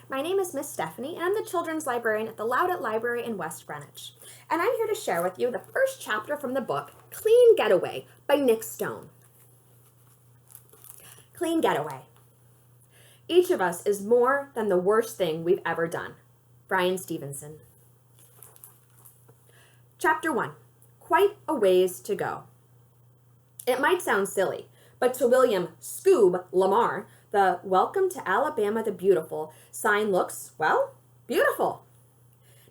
My name is Miss Stephanie, and I'm the children's librarian at the Aloud Library in West Greenwich. And I'm here to share with you the first chapter from the book, Clean Getaway by Nick Stone. Clean Getaway. Each of us is more than the worst thing we've ever done. Brian Stevenson. Chapter 1. Quite a ways to go. It might sound silly, but to William Scoob Lamar, the Welcome to Alabama the Beautiful sign looks, well, beautiful.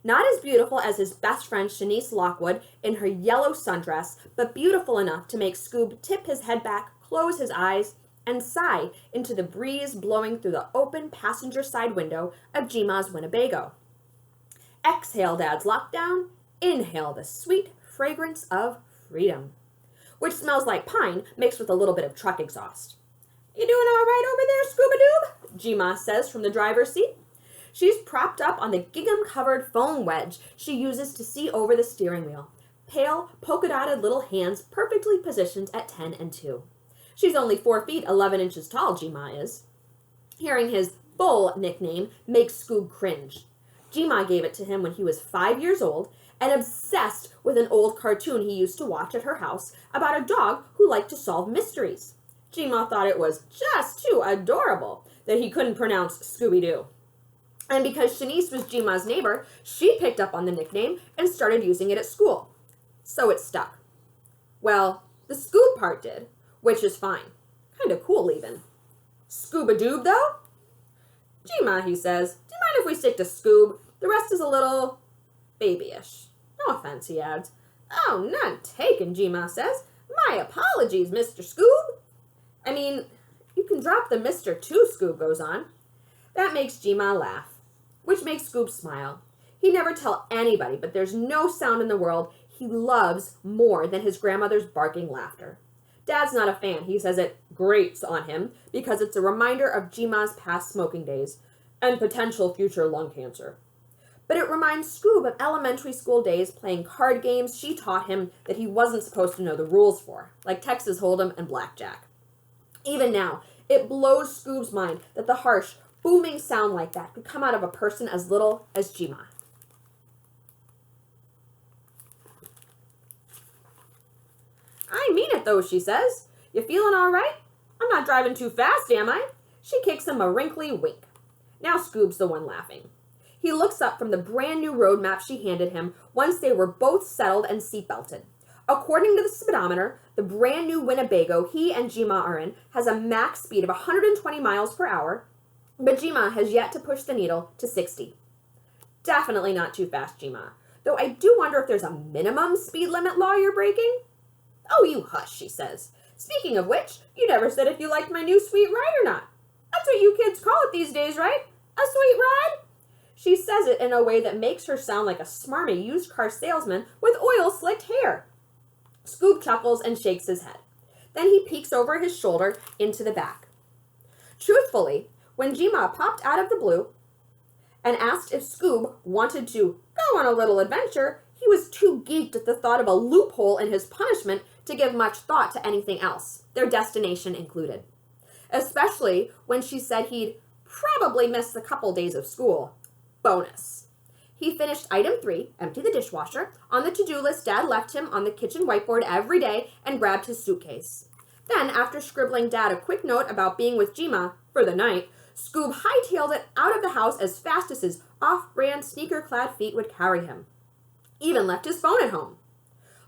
Not as beautiful as his best friend Shanice Lockwood in her yellow sundress, but beautiful enough to make Scoob tip his head back, close his eyes, and sigh into the breeze blowing through the open passenger side window of Jima's Winnebago. Exhale Dad's lockdown, inhale the sweet fragrance of freedom, which smells like pine mixed with a little bit of truck exhaust. "You doing all right over there, Scooba-Doob?" Jima says from the driver's seat. She's propped up on the gingham-covered foam wedge she uses to see over the steering wheel. Pale, polka-dotted little hands perfectly positioned at 10 and 2. She's only 4 feet 11 inches tall, Jima is. Hearing his Bull nickname makes Scoob cringe. Jima gave it to him when he was 5 years old and obsessed with an old cartoon he used to watch at her house about a dog who liked to solve mysteries. Jima thought it was just too adorable that he couldn't pronounce Scooby-Doo. And because Shanice was Jima's neighbor, she picked up on the nickname and started using it at school. So it stuck. Well, the Scoob part did, which is fine. Kind of cool even. Scooba-Doob, though? "Jima," he says, "do you mind if we stick to Scoob? The rest is a little babyish." "No offense," he adds. "Oh, none taken," Jima says. "My apologies, Mr. Scoob." "I mean, you can drop the Mr. too," Scoob goes on. That makes Jima laugh, which makes Scoob smile. He'd never tell anybody, but there's no sound in the world he loves more than his grandmother's barking laughter. Dad's not a fan. He says it grates on him because it's a reminder of Jima's past smoking days and potential future lung cancer. But it reminds Scoob of elementary school days playing card games she taught him that he wasn't supposed to know the rules for, like Texas Hold'em and blackjack. Even now, it blows Scoob's mind that the harsh, booming sound like that could come out of a person as little as Jima. "I mean it, though," she says. "You feeling all right? I'm not driving too fast, am I?" She kicks him a wrinkly wink. Now Scoob's the one laughing. He looks up from the brand new road map she handed him once they were both settled and seatbelted. According to the speedometer, the brand new Winnebago he and Jima are in has a max speed of 120 miles per hour, but Jima has yet to push the needle to 60. Definitely not too fast, Jima. Though I do wonder if there's a minimum speed limit law you're breaking. "Oh, you hush," she says. "Speaking of which, you never said if you liked my new sweet ride or not. That's what you kids call it these days, right? A sweet ride?" She says it in a way that makes her sound like a smarmy used car salesman with oil-slicked hair. Scoob chuckles and shakes his head. Then he peeks over his shoulder into the back. Truthfully, when Jima popped out of the blue and asked if Scoob wanted to go on a little adventure, he was too geeked at the thought of a loophole in his punishment to give much thought to anything else, their destination included. Especially when she said he'd probably miss a couple days of school. Bonus. He finished item 3, empty the dishwasher, on the to-do list Dad left him on the kitchen whiteboard every day and grabbed his suitcase. Then, after scribbling Dad a quick note about being with Jima for the night, Scoob hightailed it out of the house as fast as his off-brand sneaker-clad feet would carry him. Even left his phone at home.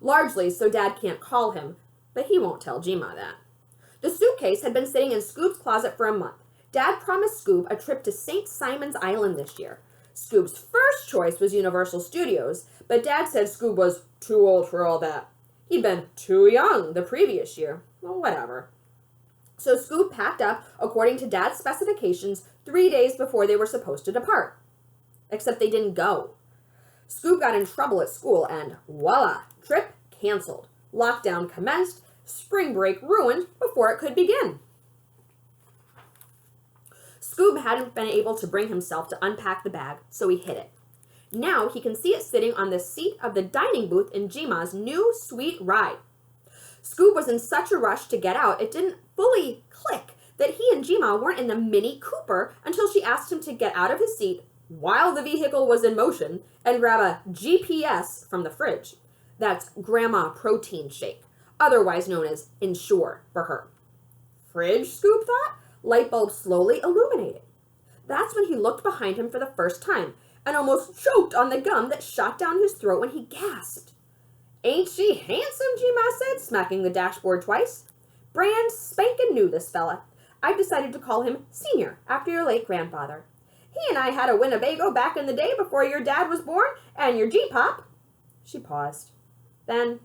Largely so Dad can't call him, but he won't tell Jima that. The suitcase had been sitting in Scoob's closet for a month. Dad promised Scoob a trip to St. Simon's Island this year. Scoob's first choice was Universal Studios, but Dad said Scoob was too old for all that. He'd been too young the previous year. Well, whatever. So Scoob packed up according to Dad's specifications 3 days before they were supposed to depart. Except they didn't go. Scoob got in trouble at school and voila, trip canceled. Lockdown commenced, spring break ruined before it could begin. Scoob hadn't been able to bring himself to unpack the bag, so he hid it. Now he can see it sitting on the seat of the dining booth in Jima's new sweet ride. Scoob was in such a rush to get out, it didn't fully click that he and Jima weren't in the Mini Cooper until she asked him to get out of his seat while the vehicle was in motion and grab a GPS from the fridge. That's Grandma Protein Shake, otherwise known as Ensure for her. Fridge, Scoob thought, light bulb slowly illuminating. That's when he looked behind him for the first time and almost choked on the gum that shot down his throat when he gasped. Ain't she handsome, Jima said, smacking the dashboard twice. Brand spankin' new, this fella. I've decided to call him Senior after your late grandfather. He and I had a Winnebago back in the day before your dad was born and your G-Pop. She paused. Then,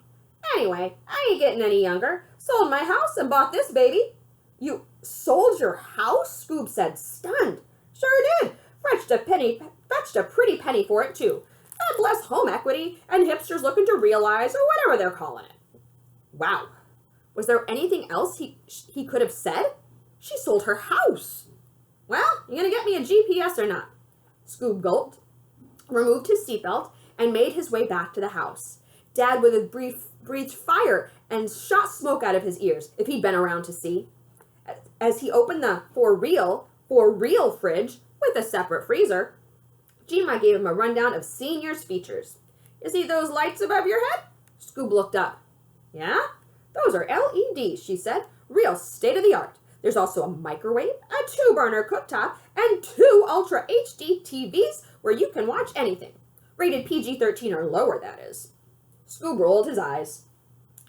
anyway, I ain't getting any younger. Sold my house and bought this baby. You sold your house? Scoob said, stunned. Sure did. Fetched a pretty penny for it, too. God bless home equity and hipsters looking to realize, or whatever they're calling it. Wow. Was there anything else he could have said? She sold her house. Well, you gonna get me a GPS or not? Scoob gulped, removed his seatbelt, and made his way back to the house. Dad would have breathed fire and shot smoke out of his ears if he'd been around to see. As he opened the for real fridge with a separate freezer, Jima gave him a rundown of Senior's features. You see those lights above your head? Scoob looked up. Yeah? Those are LEDs, she said. Real state-of-the-art. There's also a microwave, a 2-burner cooktop, and 2 Ultra HD TVs where you can watch anything. Rated PG-13 or lower, that is. Scoob rolled his eyes.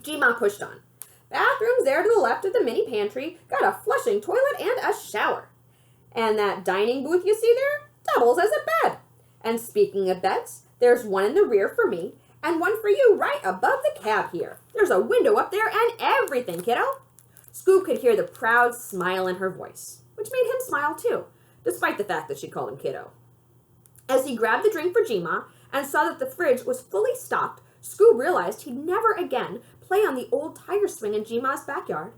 Jima pushed on. Bathrooms there to the left of the mini pantry, got a flushing toilet and a shower. And that dining booth you see there doubles as a bed. And speaking of beds, there's one in the rear for me and one for you right above the cab here. There's a window up there and everything, kiddo. Scoob could hear the proud smile in her voice, which made him smile too, despite the fact that she called him kiddo. As he grabbed the drink for Jima and saw that the fridge was fully stocked, Scoob realized he'd never again play on the old tire swing in Jima's backyard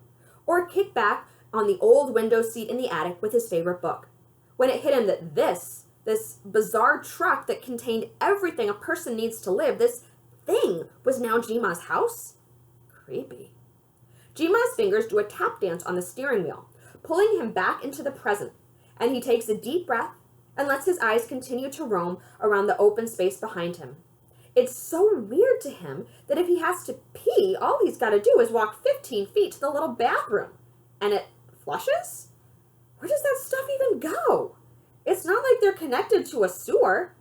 or kick back on the old window seat in the attic with his favorite book. When it hit him that this bizarre truck that contained everything a person needs to live, this thing was now Jima's house? Creepy. Jima's fingers do a tap dance on the steering wheel, pulling him back into the present, and he takes a deep breath and lets his eyes continue to roam around the open space behind him. It's so weird to him that if he has to pee, all he's got to do is walk 15 feet to the little bathroom. And it flushes? Where does that stuff even go? It's not like they're connected to a sewer.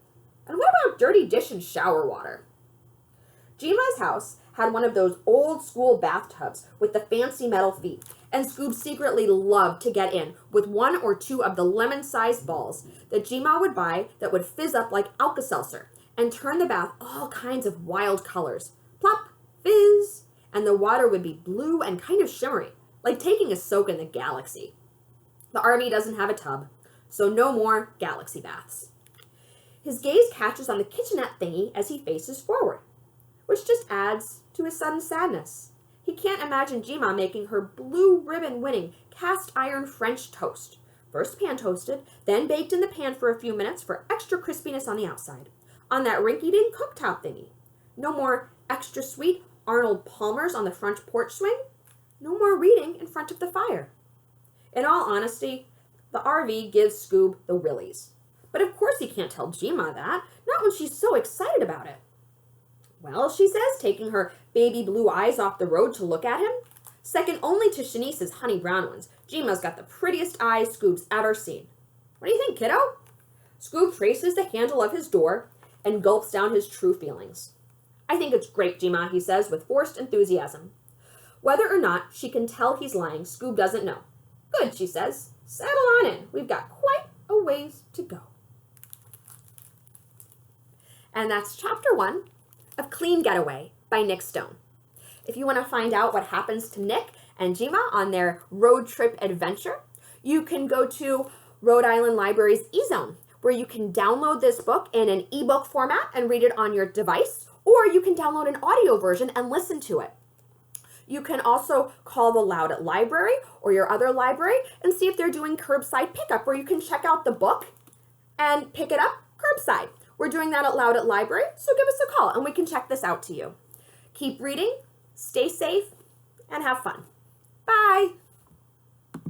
And what about dirty dish and shower water? Jima's house had one of those old school bathtubs with the fancy metal feet, and Scoob secretly loved to get in with 1 or 2 of the lemon-sized balls that Jima would buy that would fizz up like Alka-Seltzer and turn the bath all kinds of wild colors. Plop, fizz, and the water would be blue and kind of shimmery, like taking a soak in the galaxy. The RV doesn't have a tub, so no more galaxy baths. His gaze catches on the kitchenette thingy as he faces forward, which just adds to his sudden sadness. He can't imagine Jima making her blue ribbon-winning cast iron French toast. First pan toasted, then baked in the pan for a few minutes for extra crispiness on the outside, on that rinky-dink cooktop thingy. No more extra sweet Arnold Palmers on the front porch swing. No more reading in front of the fire. In all honesty, the RV gives Scoob the willies. But of course he can't tell Jima that, not when she's so excited about it. Well, she says, taking her baby blue eyes off the road to look at him. Second only to Shanice's honey brown ones, Jima's got the prettiest eyes Scoob's ever seen. What do you think, kiddo? Scoob traces the handle of his door and gulps down his true feelings. I think it's great, Jima, he says with forced enthusiasm. Whether or not she can tell he's lying, Scoob doesn't know. Good, she says. Settle on in. We've got quite a ways to go. And that's chapter 1 of Clean Getaway by Nick Stone. If you want to find out what happens to Nick and Jima on their road trip adventure, you can go to Rhode Island Library's eZone, where you can download this book in an ebook format and read it on your device, or you can download an audio version and listen to it. You can also call the Aloud Library or your other library and see if they're doing curbside pickup, where you can check out the book and pick it up curbside. We're doing that at Aloud Library, so give us a call and we can check this out to you. Keep reading, stay safe, and have fun. Bye!